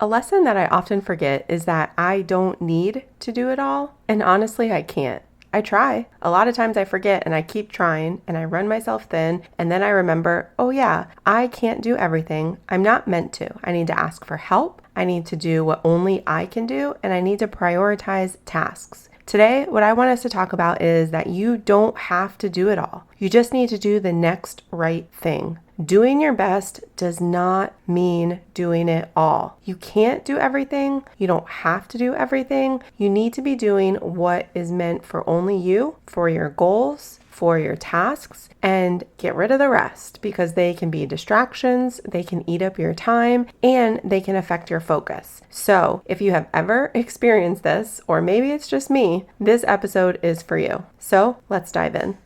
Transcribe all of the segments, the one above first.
A lesson that I often forget is that I don't need to do it all, and honestly, I can't. I try. A lot of times I forget and I keep trying and I run myself thin, and then I remember, oh yeah, I can't do everything. I'm not meant to. I need to ask for help. I need to do what only I can do, and I need to prioritize tasks. Today, what I want us to talk about is that you don't have to do it all. You just need to do the next right thing. Doing your best does not mean doing it all. You can't do everything. You don't have to do everything. You need to be doing what is meant for only you, for your goals, for your tasks, and get rid of the rest because they can be distractions, they can eat up your time, and they can affect your focus. So if you have ever experienced this, or maybe it's just me, this episode is for you. So let's dive in.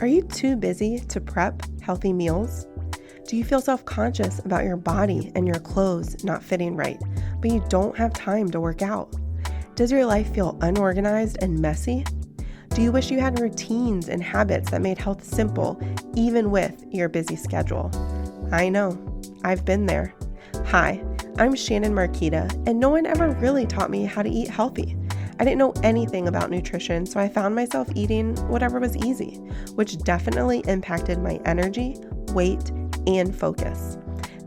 Are you too busy to prep healthy meals? Do you feel self-conscious about your body and your clothes not fitting right, but you don't have time to work out? Does your life feel unorganized and messy? Do you wish you had routines and habits that made health simple, even with your busy schedule? I know, I've been there. Hi, I'm Shannon Marquita, and no one ever really taught me how to eat healthy. I didn't know anything about nutrition, so I found myself eating whatever was easy, which definitely impacted my energy, weight, and focus.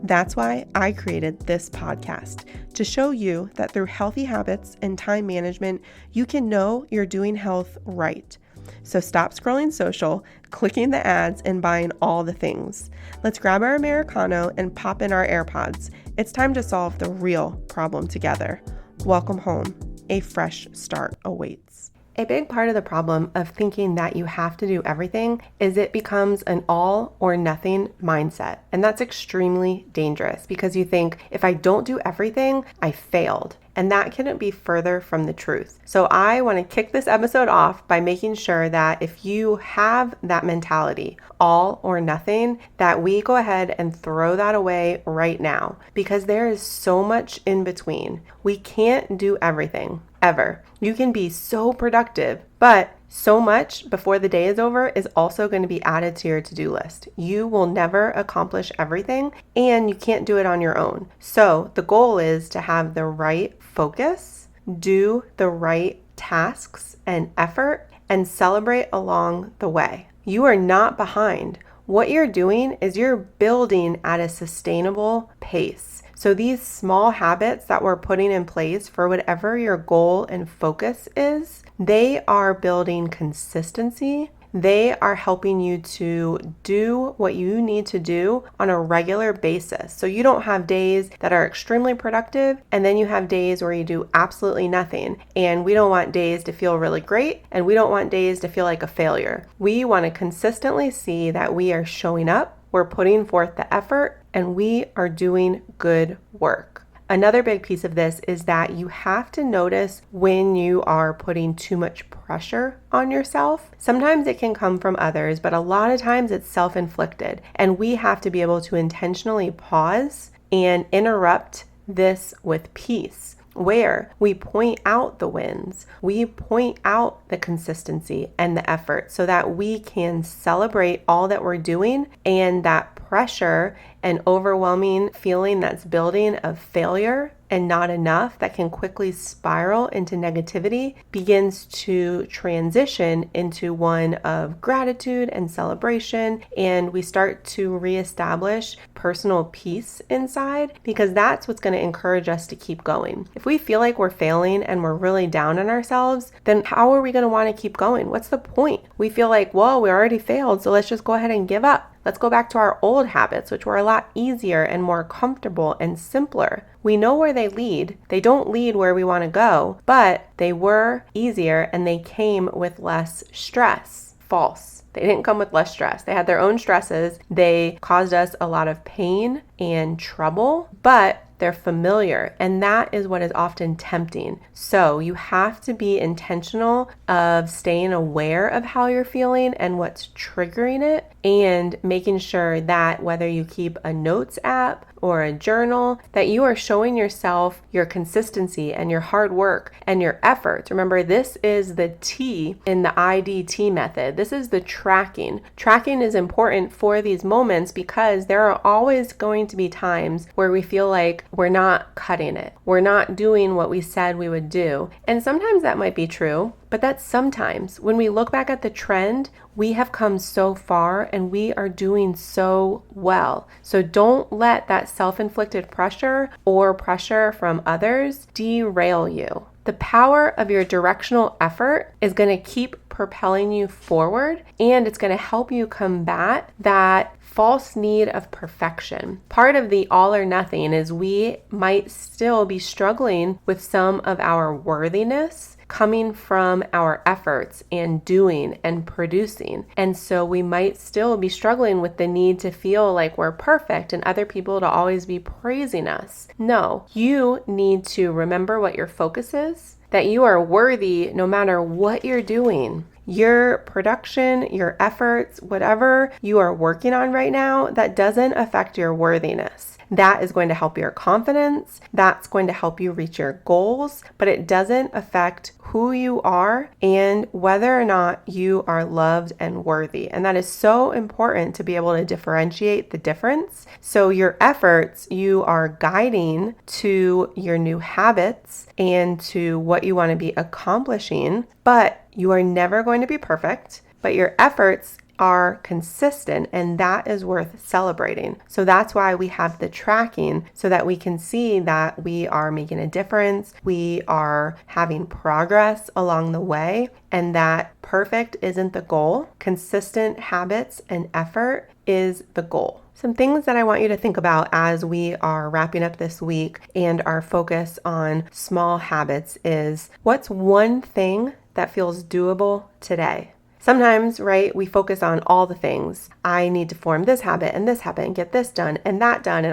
That's why I created this podcast, to show you that through healthy habits and time management, you can know you're doing health right. So stop scrolling social, clicking the ads, and buying all the things. Let's grab our Americano and pop in our AirPods. It's time to solve the real problem together. Welcome home. A fresh start awaits. A big part of the problem of thinking that you have to do everything is it becomes an all or nothing mindset. And that's extremely dangerous because you think, if I don't do everything, I failed. And that couldn't be further from the truth. So I want to kick this episode off by making sure that if you have that mentality, all or nothing, that we go ahead and throw that away right now, because there is so much in between. We can't do everything, ever. You can be so productive, but so much before the day is over is also going to be added to your to-do list. You will never accomplish everything, and you can't do it on your own. So the goal is to have the right focus, do the right tasks and effort, and celebrate along the way. You are not behind. What you're doing is you're building at a sustainable pace. So these small habits that we're putting in place for whatever your goal and focus is, they are building consistency. They are helping you to do what you need to do on a regular basis. So you don't have days that are extremely productive, and then you have days where you do absolutely nothing. And we don't want days to feel really great, and we don't want days to feel like a failure. We want to consistently see that we are showing up, we're putting forth the effort, and we are doing good work. Another big piece of this is that you have to notice when you are putting too much pressure on yourself. Sometimes it can come from others, but a lot of times it's self-inflicted. And we have to be able to intentionally pause and interrupt this with peace, where we point out the wins, we point out the consistency and the effort so that we can celebrate all that we're doing, and that pressure and overwhelming feeling that's building of failure and not enough that can quickly spiral into negativity begins to transition into one of gratitude and celebration, and we start to reestablish personal peace inside, because that's what's going to encourage us to keep going. If we feel like we're failing and we're really down on ourselves, then how are we going to want to keep going? What's the point? We feel like, well, we already failed, so let's just go ahead and give up. Let's go back to our old habits, which were a lot easier and more comfortable and simpler. We know where they lead. They don't lead where we want to go, but they were easier and they came with less stress. False. They didn't come with less stress. They had their own stresses. They caused us a lot of pain and trouble, but they're familiar, and that is what is often tempting. So you have to be intentional of staying aware of how you're feeling and what's triggering it, and making sure that whether you keep a notes app or a journal, that you are showing yourself your consistency and your hard work and your efforts. Remember, this is the T in the IDT method. This is the tracking. Tracking is important for these moments because there are always going to be times where we feel like we're not cutting it. We're not doing what we said we would do. And sometimes that might be true, but that's sometimes. When we look back at the trend, we have come so far and we are doing so well. So don't let that self-inflicted pressure or pressure from others derail you. The power of your directional effort is going to keep propelling you forward, and it's going to help you combat that false need of perfection. Part of the all or nothing is we might still be struggling with some of our worthiness coming from our efforts and doing and producing. And so we might still be struggling with the need to feel like we're perfect and other people to always be praising us. No, you need to remember what your focus is, that you are worthy no matter what you're doing. Your production, your efforts, whatever you are working on right now, that doesn't affect your worthiness. That is going to help your confidence. That's going to help you reach your goals, but it doesn't affect who you are and whether or not you are loved and worthy. And that is so important to be able to differentiate the difference. So your efforts, you are guiding to your new habits and to what you want to be accomplishing, but you are never going to be perfect, but your efforts are consistent, and that is worth celebrating. So that's why we have the tracking, so that we can see that we are making a difference, we are having progress along the way, and that perfect isn't the goal. Consistent habits and effort is the goal. Some things that I want you to think about as we are wrapping up this week and our focus on small habits is, what's one thing that feels doable today? Sometimes, right, we focus on all the things. I need to form this habit and get this done, and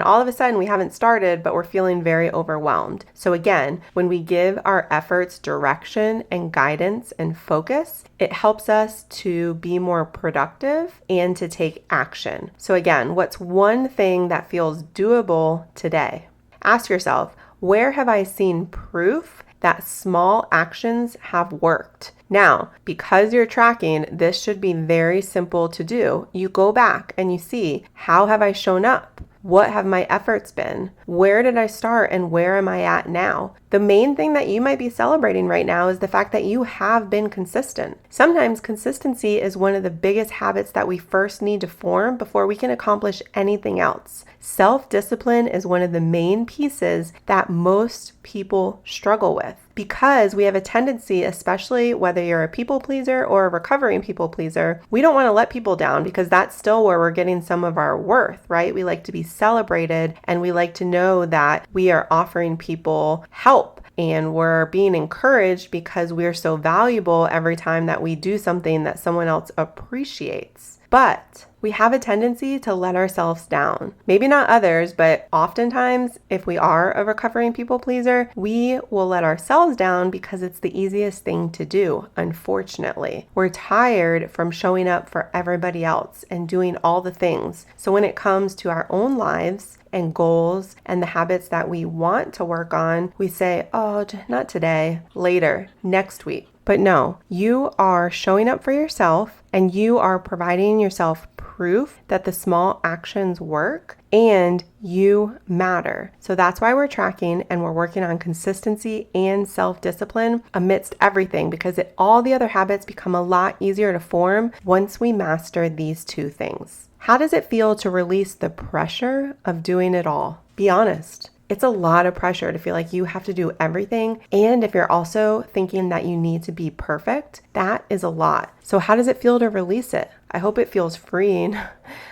all of a sudden we haven't started, but we're feeling very overwhelmed. So again, when we give our efforts direction and guidance and focus, it helps us to be more productive and to take action. So again, what's one thing that feels doable today? Ask yourself, where have I seen proof that small actions have worked? Now, because you're tracking, this should be very simple to do. You go back and you see, how have I shown up? What have my efforts been? Where did I start and where am I at now? The main thing that you might be celebrating right now is the fact that you have been consistent. Sometimes consistency is one of the biggest habits that we first need to form before we can accomplish anything else. Self-discipline is one of the main pieces that most people struggle with, because we have a tendency, especially whether you're a people pleaser or a recovering people pleaser, we don't want to let people down because that's still where we're getting some of our worth, right? We like to be celebrated and we like to know that we are offering people help and we're being encouraged because we're so valuable every time that we do something that someone else appreciates. But we have a tendency to let ourselves down. Maybe not others, but oftentimes if we are a recovering people pleaser, we will let ourselves down because it's the easiest thing to do, unfortunately. We're tired from showing up for everybody else and doing all the things. So when it comes to our own lives and goals and the habits that we want to work on, we say, oh, not today, later, next week. But no, you are showing up for yourself and you are providing yourself proof that the small actions work and you matter. So that's why we're tracking and we're working on consistency and self-discipline amidst everything, because all the other habits become a lot easier to form once we master these two things. How does it feel to release the pressure of doing it all? Be honest. It's a lot of pressure to feel like you have to do everything. And if you're also thinking that you need to be perfect, that is a lot. So how does it feel to release it? I hope it feels freeing.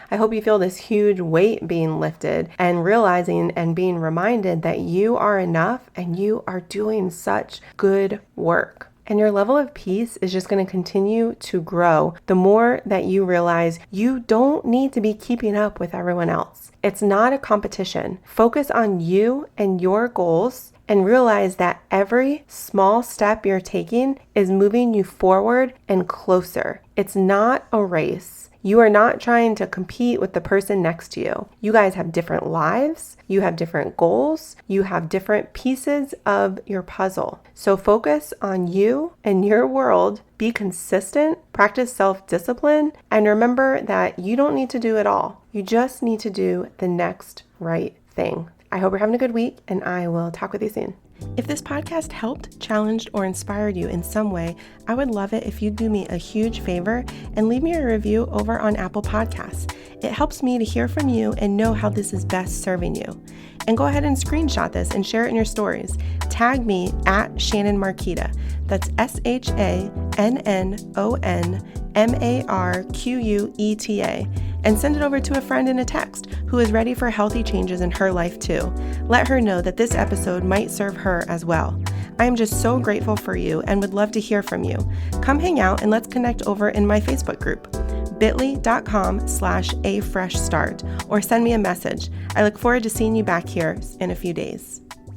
I hope you feel this huge weight being lifted and realizing and being reminded that you are enough and you are doing such good work. And your level of peace is just going to continue to grow the more that you realize you don't need to be keeping up with everyone else. It's not a competition. Focus on you and your goals and realize that every small step you're taking is moving you forward and closer. It's not a race. You are not trying to compete with the person next to you. You guys have different lives. You have different goals. You have different pieces of your puzzle. So focus on you and your world. Be consistent, practice self-discipline, and remember that you don't need to do it all. You just need to do the next right thing. I hope you're having a good week, and I will talk with you soon. If this podcast helped, challenged, or inspired you in some way, I would love it if you'd do me a huge favor and leave me a review over on Apple Podcasts. It helps me to hear from you and know how this is best serving you. And go ahead and screenshot this and share it in your stories. Tag me at Shannon Marquita. That's ShannonMarqueta. And send it over to a friend in a text who is ready for healthy changes in her life too. Let her know that this episode might serve her as well. I am just so grateful for you and would love to hear from you. Come hang out and let's connect over in my Facebook group, bit.ly.com/afreshstart, or send me a message. I look forward to seeing you back here in a few days.